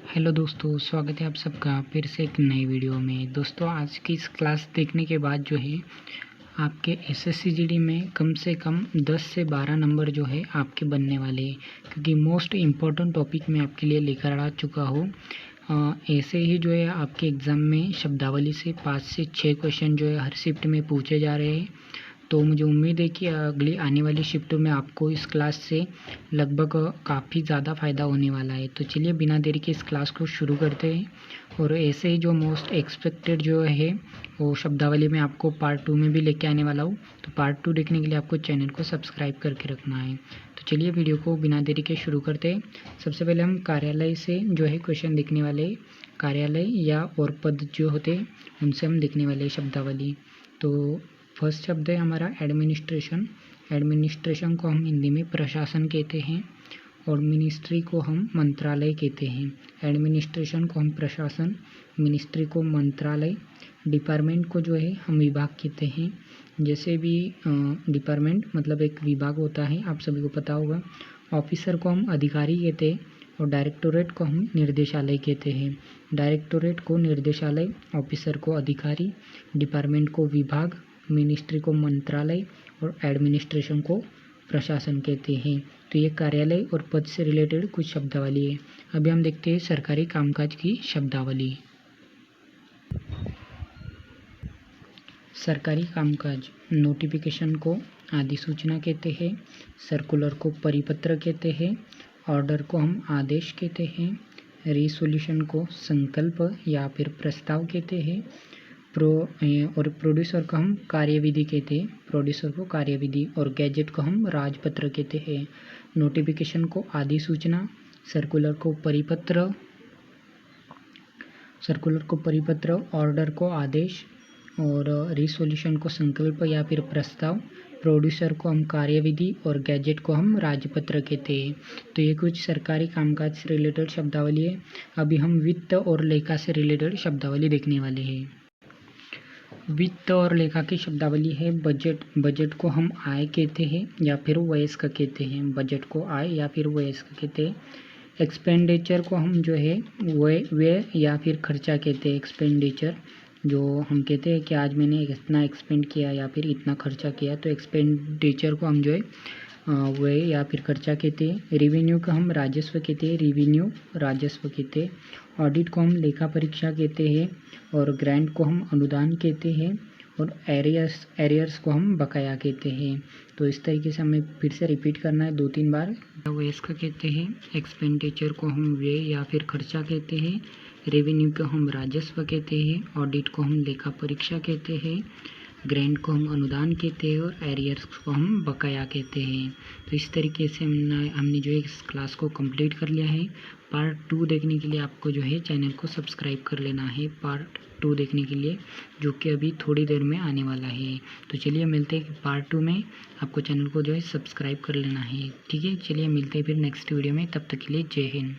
Hello दोस्तों, स्वागत है आप सबका फिर से एक नई वीडियो में। दोस्तों, आज की इस क्लास देखने के बाद जो है आपके एसएससी जीडी में कम से कम 10 से 12 नंबर जो है आपके बनने वाले हैं, क्योंकि मोस्ट इम्पॉर्टेंट टॉपिक मैं आपके लिए लेकर आ चुका हूँ। ऐसे ही जो है आपके एग्ज़ाम में शब्दावली से 5 से 6 क्वेश्चन जो है हर शिफ्ट में पूछे जा रहे हैं। तो मुझे उम्मीद है कि अगली आने वाली शिफ्टों में आपको इस क्लास से लगभग काफ़ी ज़्यादा फ़ायदा होने वाला है। तो चलिए बिना देरी के इस क्लास को शुरू करते हैं। और ऐसे ही जो मोस्ट एक्सपेक्टेड जो है वो शब्दावली में आपको पार्ट 2 में भी लेके आने वाला हूँ। तो पार्ट 2 देखने के लिए आपको चैनल को सब्सक्राइब करके रखना है। तो चलिए वीडियो को बिना देरी के शुरू करते हैं। सबसे पहले हम कार्यालय से जो है क्वेश्चन देखने वाले हैं। कार्यालय या और पद जो होते हैं उनसे हम देखने वाले हैं शब्दावली। तो फर्स्ट शब्द है हमारा एडमिनिस्ट्रेशन। एडमिनिस्ट्रेशन को हम हिंदी में प्रशासन कहते हैं और मिनिस्ट्री को हम मंत्रालय कहते हैं। एडमिनिस्ट्रेशन को हम प्रशासन, मिनिस्ट्री को मंत्रालय, डिपार्टमेंट को जो है हम विभाग कहते हैं। जैसे भी डिपार्टमेंट मतलब एक विभाग होता है, आप सभी को पता होगा। ऑफिसर को हम अधिकारी कहते हैं और डायरेक्टोरेट को हम निर्देशालय कहते हैं। डायरेक्टोरेट को निर्देशालय, ऑफिसर को अधिकारी, डिपार्टमेंट को विभाग, मिनिस्ट्री को मंत्रालय और एडमिनिस्ट्रेशन को प्रशासन कहते हैं। तो ये कार्यालय और पद से रिलेटेड कुछ शब्दावली है। अभी हम देखते हैं सरकारी कामकाज की शब्दावली। सरकारी कामकाज, नोटिफिकेशन को अधिसूचना कहते हैं, सर्कुलर को परिपत्र कहते हैं, ऑर्डर को हम आदेश कहते हैं, रिसोल्यूशन को संकल्प या फिर प्रस्ताव कहते हैं, और प्रोड्यूसर को हम कार्यविधि कहते हैं, प्रोड्यूसर को कार्यविधि, और गैजेट को हम राजपत्र कहते हैं। नोटिफिकेशन को अधिसूचना, सर्कुलर को परिपत्र, ऑर्डर को आदेश और रिसोल्यूशन को संकल्प या फिर प्रस्ताव, प्रोड्यूसर को हम कार्यविधि और गैजेट को हम राजपत्र कहते हैं। तो ये कुछ सरकारी कामकाज से रिलेटेड शब्दावली है। अभी हम वित्त और लेखा से रिलेटेड शब्दावली देखने वाले हैं। वित्त और लेखा की शब्दावली है बजट। बजट को हम आय कहते हैं या फिर वयस्क कहते हैं। बजट को आय या फिर वयस्क कहते हैं। एक्सपेंडिचर को हम जो है व्यय या फिर खर्चा कहते हैं। एक्सपेंडिचर जो हम कहते हैं कि आज मैंने इतना एक्सपेंड किया या फिर इतना खर्चा किया, तो एक्सपेंडिचर को हम जो है व्यय या फिर खर्चा कहते हैं। रेवेन्यू का हम राजस्व कहते हैं, रेवेन्यू राजस्व कहते हैं। ऑडिट को हम लेखा परीक्षा कहते हैं और ग्रांट को हम अनुदान कहते हैं और एरियर्स को हम बकाया कहते हैं। तो इस तरीके से हमें फिर से रिपीट करना है 2-3 बार। वयस्क कहते हैं, एक्सपेंडिचर को हम व्यय या फिर खर्चा कहते हैं, रेवेन्यू को हम राजस्व कहते हैं, ऑडिट को हम लेखा परीक्षा कहते हैं, ग्रांट को हम अनुदान कहते हैं और एरियर्स को हम बकाया कहते हैं। तो इस तरीके से हमने जो है इस क्लास को कंप्लीट कर लिया है। पार्ट 2 देखने के लिए आपको जो है चैनल को सब्सक्राइब कर लेना है, पार्ट 2 देखने के लिए, जो कि अभी थोड़ी देर में आने वाला है। तो चलिए मिलते हैं पार्ट 2 में। आपको चैनल को जो है सब्सक्राइब कर लेना है, ठीक है। चलिए मिलते हैं फिर नेक्स्ट वीडियो में, तब तक के लिए जय हिंद।